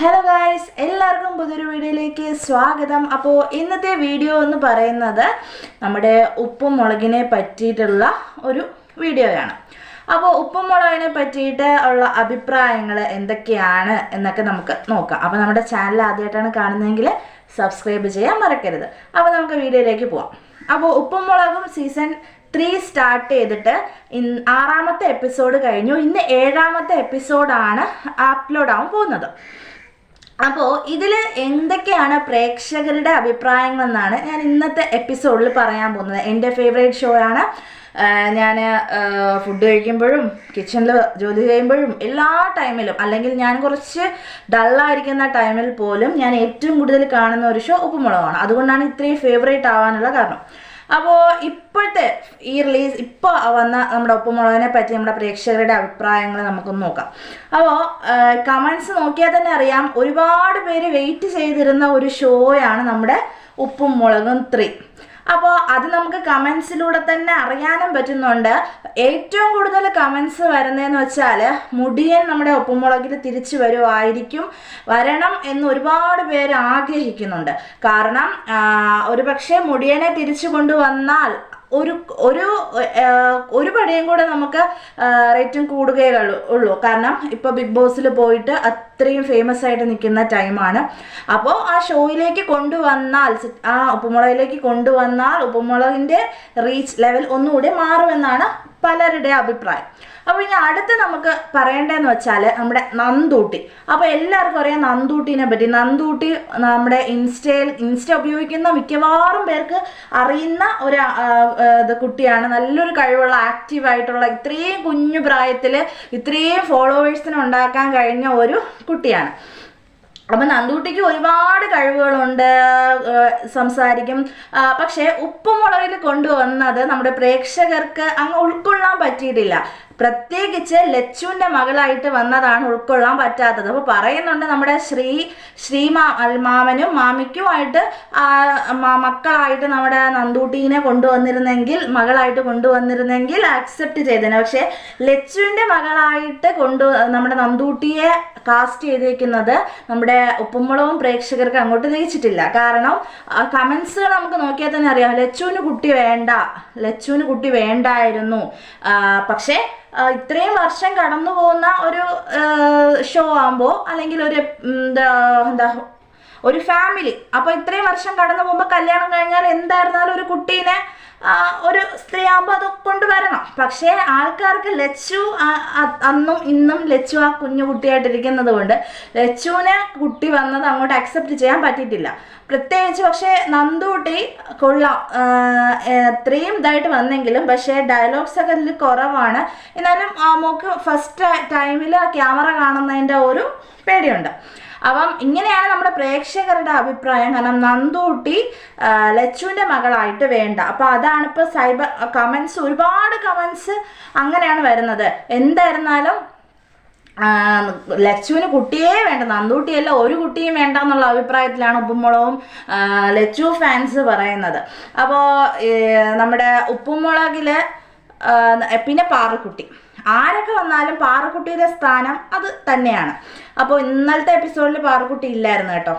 Hello guys, എല്ലാവർക്കും പുതിയൊരു വീഡിയോയിലേക്ക് സ്വാഗതം. അപ്പോൾ ഇന്നത്തെ വീഡിയോ എന്ന് പറയുന്നത് നമ്മുടെ ഉപ്പും മുളകിനെ പറ്റിയിട്ടുള്ള ഒരു വീഡിയോയാണ്. അപ്പോൾ ഉപ്പും മുളകിനെ പറ്റിയിട്ട് ഉള്ള അഭിപ്രായങ്ങൾ എന്തൊക്കെയാണ് എന്നൊക്കെ നമുക്ക് നോക്കാം. അപ്പോൾ നമ്മുടെ ചാനൽ ആദ്യമായിട്ടാണ് കാണുന്നതെങ്കിൽ സബ്സ്ക്രൈബ് ചെയ്യാൻ മറക്കരുത്. അപ്പോൾ നമുക്ക് വീഡിയോയിലേക്ക് പോവാം. അപ്പോൾ ഉപ്പും മുളകും സീസൺ 3 സ്റ്റാർട്ട് ചെയ്തിട്ട് 6ാമത്തെ എപ്പിസോഡ് കഴിഞ്ഞു. ഇന്ന് 7ാമത്തെ എപ്പിസോഡാണ് അപ്ലോഡ് ആവാൻ പോകുന്നത്. അപ്പോൾ ഇതിൽ എന്തൊക്കെയാണ് പ്രേക്ഷകരുടെ അഭിപ്രായങ്ങളെന്നാണ് ഞാൻ ഇന്നത്തെ എപ്പിസോഡിൽ പറയാൻ പോകുന്നത്. എൻ്റെ ഫേവറേറ്റ് ഷോ ആണ്. ഞാൻ ഫുഡ് കഴിക്കുമ്പോഴും കിച്ചണിൽ ജോലി ചെയ്യുമ്പോഴും എല്ലാ ടൈമിലും, അല്ലെങ്കിൽ ഞാൻ കുറച്ച് ഡള്ളായിരിക്കുന്ന ടൈമിൽ പോലും ഞാൻ ഏറ്റവും കൂടുതൽ കാണുന്ന ഒരു ഷോ ഉപ്പുമുളകാണ്. അതുകൊണ്ടാണ് ഇത്രയും ഫേവറേറ്റ് ആവാനുള്ള കാരണം. അപ്പോൾ ഇപ്പോഴത്തെ ഈ റിലീസ് ഇപ്പോൾ വന്ന നമ്മുടെ ഉപ്പുമുളകിനെ പറ്റി നമ്മുടെ പ്രേക്ഷകരുടെ അഭിപ്രായങ്ങൾ നമുക്കൊന്ന് നോക്കാം. അപ്പോൾ കമൻസ് നോക്കിയാൽ തന്നെ അറിയാം, ഒരുപാട് പേര് വെയിറ്റ് ചെയ്തിരുന്ന ഒരു ഷോയാണ് നമ്മുടെ ഉപ്പും മുളകും 3. അപ്പോൾ അത് നമുക്ക് കമൻസിലൂടെ തന്നെ അറിയാനും പറ്റുന്നുണ്ട്. ഏറ്റവും കൂടുതൽ കമൻസ് വരുന്നതെന്ന് വെച്ചാൽ മുടിയൻ നമ്മുടെ ഉപ്പുമുളകിൽ തിരിച്ചു വരണം എന്ന് ഒരുപാട് പേര് ആഗ്രഹിക്കുന്നുണ്ട്. കാരണം ഒരു പക്ഷേ മുടിയനെ തിരിച്ചു കൊണ്ടുവന്നാൽ ഒരു പടിയും കൂടെ നമുക്ക് റേറ്റിംഗ് കൂടുകയേ ഉള്ളൂ. കാരണം ഇപ്പോൾ ബിഗ് ബോസിൽ പോയിട്ട് അത്രയും ഫേമസ് ആയിട്ട് നിൽക്കുന്ന ടൈമാണ്. അപ്പോൾ ആ ഷോയിലേക്ക് കൊണ്ടുവന്നാൽ, ആ ഉപ്പുമുളകിലേക്ക് കൊണ്ടുവന്നാൽ ഉപ്പുമുളകിൻ്റെ റീച്ച് ലെവൽ ഒന്നുകൂടി മാറുമെന്നാണ് പലരുടെ അഭിപ്രായം. അപ്പോൾ ഇനി അടുത്ത് നമുക്ക് പറയേണ്ടതെന്ന് വെച്ചാൽ നമ്മുടെ നന്ദൂട്ടി. അപ്പോൾ എല്ലാവർക്കും അറിയാം നന്ദൂട്ടീനെ പറ്റി. നന്ദൂട്ടി നമ്മുടെ ഇൻസ്റ്റ ഉപയോഗിക്കുന്ന മിക്കവാറും പേർക്ക് അറിയുന്ന ഒരു കുട്ടിയാണ്. നല്ലൊരു കഴിവുള്ള, ആക്റ്റീവായിട്ടുള്ള, ഇത്രയും കുഞ്ഞു പ്രായത്തിൽ ഇത്രയും ഫോളോവേഴ്സിനെ ഉണ്ടാക്കാൻ കഴിഞ്ഞ ഒരു കുട്ടിയാണ്. അപ്പം നന്ദൂട്ടിക്ക് ഒരുപാട് കഴിവുകളുണ്ട്, സംസാരിക്കും. പക്ഷേ ഉപ്പുമുളകിൽ കൊണ്ടുവന്നത് നമ്മുടെ പ്രേക്ഷകർക്ക് അങ്ങ് ഉൾക്കൊള്ളാൻ പറ്റിയിട്ടില്ല. പ്രത്യേകിച്ച് ലച്ചുവിൻ്റെ മകളായിട്ട് വന്നതാണ് ഉൾക്കൊള്ളാൻ പറ്റാത്തത്. അപ്പോൾ പറയുന്നുണ്ട് നമ്മുടെ മാമനും മാമിക്കുമായിട്ട് മക്കളായിട്ട് നമ്മുടെ നന്ദൂട്ടീനെ മകളായിട്ട് കൊണ്ടുവന്നിരുന്നെങ്കിൽ ആക്സെപ്റ്റ് ചെയ്തേനെ. പക്ഷേ ലച്ചുവിൻ്റെ മകളായിട്ട് നമ്മുടെ നന്ദൂട്ടിയെ കാസ്റ്റ് ചെയ്തിരിക്കുന്നത് നമ്മുടെ ഉപ്പുമുളകും പ്രേക്ഷകർക്ക് അങ്ങോട്ട് ദഹിച്ചിട്ടില്ല. കാരണം കമൻസുകൾ നമുക്ക് നോക്കിയാൽ തന്നെ അറിയാം, ലച്ചുവിന് കുട്ടി വേണ്ടായിരുന്നു. പക്ഷേ ഇത്രയും വർഷം കടന്നു പോകുന്ന ഒരു ഷോ ആകുമ്പോൾ, അല്ലെങ്കിൽ ഒരു ഫാമിലി, അപ്പോൾ ഇത്രയും വർഷം കടന്നു പോകുമ്പോൾ കല്യാണം കഴിഞ്ഞാൽ എന്തായിരുന്നാലും ഒരു കുട്ടീനെ ഒരു സ്ത്രീ ആകുമ്പോൾ അത് കൊണ്ടുവരണം. പക്ഷേ ആൾക്കാർക്ക് ലച്ചു അന്നും ഇന്നും ലച്ചു ആ കുഞ്ഞു കുട്ടിയായിട്ടിരിക്കുന്നത് കൊണ്ട് ലച്ചുവിനെ കുട്ടി വന്നത് അങ്ങോട്ട് അക്സെപ്റ്റ് ചെയ്യാൻ പറ്റിയിട്ടില്ല. പ്രത്യേകിച്ച് പക്ഷേ നന്ദൂട്ടി കൊള്ളാം, ഇത്രയും ഇതായിട്ട് വന്നെങ്കിലും പക്ഷേ ഡയലോഗ്സ് ഒക്കെ അതിൽ കുറവാണ്. എന്നാലും നമുക്ക് ഫസ്റ്റ് ടൈമിൽ ക്യാമറ കാണുന്നതിൻ്റെ ഒരു പേടിയുണ്ട്. അപ്പം ഇങ്ങനെയാണ് നമ്മുടെ പ്രേക്ഷകരുടെ അഭിപ്രായം. കാരണം നന്ദൂട്ടി ലച്ചുവിൻ്റെ മകളായിട്ട് വേണ്ട. അപ്പോൾ അതാണ് ഇപ്പോൾ ഒരുപാട് കമൻസ് അങ്ങനെയാണ് വരുന്നത്. എന്തായിരുന്നാലും ലച്ചുവിന് കുട്ടിയേ വേണ്ട, നന്ദൂട്ടിയല്ല ഒരു കുട്ടിയും വേണ്ട എന്നുള്ള അഭിപ്രായത്തിലാണ് ഉപ്പുമുളകും ലച്ചു ഫാൻസ് പറയുന്നത്. അപ്പോൾ നമ്മുടെ ഉപ്പുമുളകിൽ പിന്നെ പാറുക്കുട്ടി, ആരൊക്കെ വന്നാലും പാറുക്കുട്ടിയുടെ സ്ഥാനം അത് തന്നെയാണ്. അപ്പോൾ ഇന്നലത്തെ എപ്പിസോഡിൽ പാറുക്കുട്ടി ഇല്ലായിരുന്നു കേട്ടോ.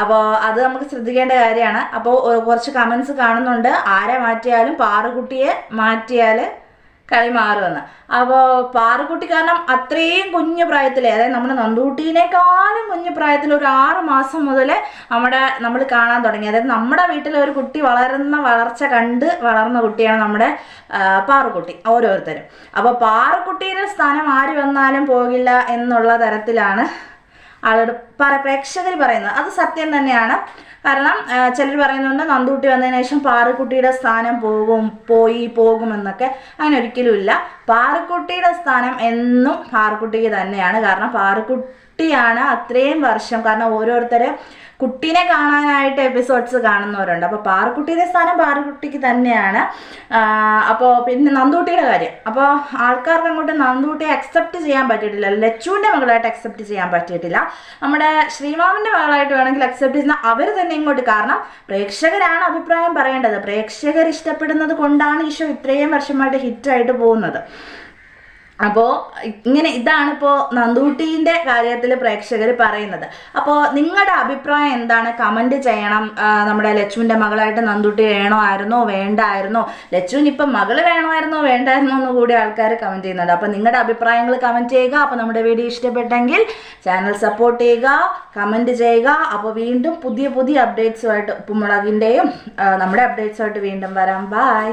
അപ്പോൾ അത് നമുക്ക് ശ്രദ്ധിക്കേണ്ട കാര്യമാണ്. അപ്പോൾ കുറച്ച് കമൻസ് കാണുന്നുണ്ട്, ആരെ മാറ്റിയാലും പാറുക്കുട്ടിയെ മാറ്റിയാൽ കളി മാറുമെന്ന്. അപ്പോൾ പാറുക്കുട്ടി കാരണം അത്രയും കുഞ്ഞു പ്രായത്തിൽ, അതായത് നമ്മുടെ നന്ദൂട്ടീനേക്കാളും കുഞ്ഞു പ്രായത്തിൽ ഒരു 6 മാസം മുതൽ നമ്മൾ കാണാൻ തുടങ്ങി. അതായത് നമ്മുടെ വീട്ടിലെ ഒരു കുട്ടി വളർച്ച കണ്ട് വളർന്ന കുട്ടിയാണ് നമ്മുടെ പാറുക്കുട്ടി ഓരോരുത്തരും. അപ്പോൾ പാറുക്കുട്ടിയുടെ സ്ഥാനം ആര് വന്നാലും പോകില്ല എന്നുള്ള തരത്തിലാണ് പ്രേക്ഷകർ പറയുന്നത്. അത് സത്യം തന്നെയാണ്. കാരണം ചിലർ പറയുന്നുണ്ട് നന്ദൂട്ടി വന്നതിന് ശേഷം പാറുക്കുട്ടിയുടെ സ്ഥാനം പോകുമെന്നൊക്കെ. അങ്ങനെ ഒരിക്കലും ഇല്ല. പാറുക്കുട്ടിയുടെ സ്ഥാനം എന്നും പാറുക്കുട്ടിക്ക് തന്നെയാണ്. കാരണം പാറുക്കുട്ടിയാണ് അത്രയും വർഷം, കാരണം ഓരോരുത്തരെ കുട്ടീനെ കാണാനായിട്ട് എപ്പിസോഡ്സ് കാണുന്നവരുണ്ട്. അപ്പോൾ പാറുക്കുട്ടിയുടെ സ്ഥാനം പാറുക്കുട്ടിക്ക് തന്നെയാണ്. അപ്പോൾ പിന്നെ നന്ദൂട്ടിയുടെ കാര്യം, അപ്പോൾ ആൾക്കാർക്ക് അങ്ങോട്ട് നന്ദൂട്ടിയെ അക്സെപ്റ്റ് ചെയ്യാൻ പറ്റിയിട്ടില്ല. ലച്ചുവിൻ്റെ മകളായിട്ട് അക്സെപ്റ്റ് ചെയ്യാൻ പറ്റിയിട്ടില്ല. നമ്മുടെ ശ്രീമാമൻ്റെ മകളായിട്ട് വേണമെങ്കിൽ അക്സെപ്റ്റ് ചെയ്യുന്ന അവർ തന്നെ ഇങ്ങോട്ട്. കാരണം പ്രേക്ഷകരാണ് അഭിപ്രായം പറയേണ്ടത്. പ്രേക്ഷകർ ഇഷ്ടപ്പെടുന്നത് കൊണ്ടാണ് ഈ ഷോ ഇത്രയും വർഷമായിട്ട് ഹിറ്റായിട്ട് പോകുന്നത്. അപ്പോൾ ഇതാണിപ്പോൾ നന്ദൂട്ടീൻ്റെ കാര്യത്തിൽ പ്രേക്ഷകർ പറയുന്നത്. അപ്പോൾ നിങ്ങളുടെ അഭിപ്രായം എന്താണ്? കമൻറ്റ് ചെയ്യണം. നമ്മുടെ ലച്ചുവിൻ്റെ മകളായിട്ട് നന്ദൂട്ടി വേണമായിരുന്നോ വേണ്ടായിരുന്നോ, ലച്ചുവിന് ഇപ്പം മകൾ വേണമായിരുന്നോ വേണ്ടായിരുന്നോ എന്ന് കൂടി ആൾക്കാർ കമൻറ്റ് ചെയ്യുന്നുണ്ട്. അപ്പോൾ നിങ്ങളുടെ അഭിപ്രായങ്ങൾ കമൻറ്റ് ചെയ്യുക. അപ്പോൾ നമ്മുടെ വീഡിയോ ഇഷ്ടപ്പെട്ടെങ്കിൽ ചാനൽ സപ്പോർട്ട് ചെയ്യുക, കമൻറ്റ് ചെയ്യുക. അപ്പോൾ വീണ്ടും പുതിയ അപ്ഡേറ്റ്സുമായിട്ട് ഉപ്പുമുളകിൻ്റെയും നമ്മുടെ അപ്ഡേറ്റ്സുമായിട്ട് വീണ്ടും വരാം. ബൈ.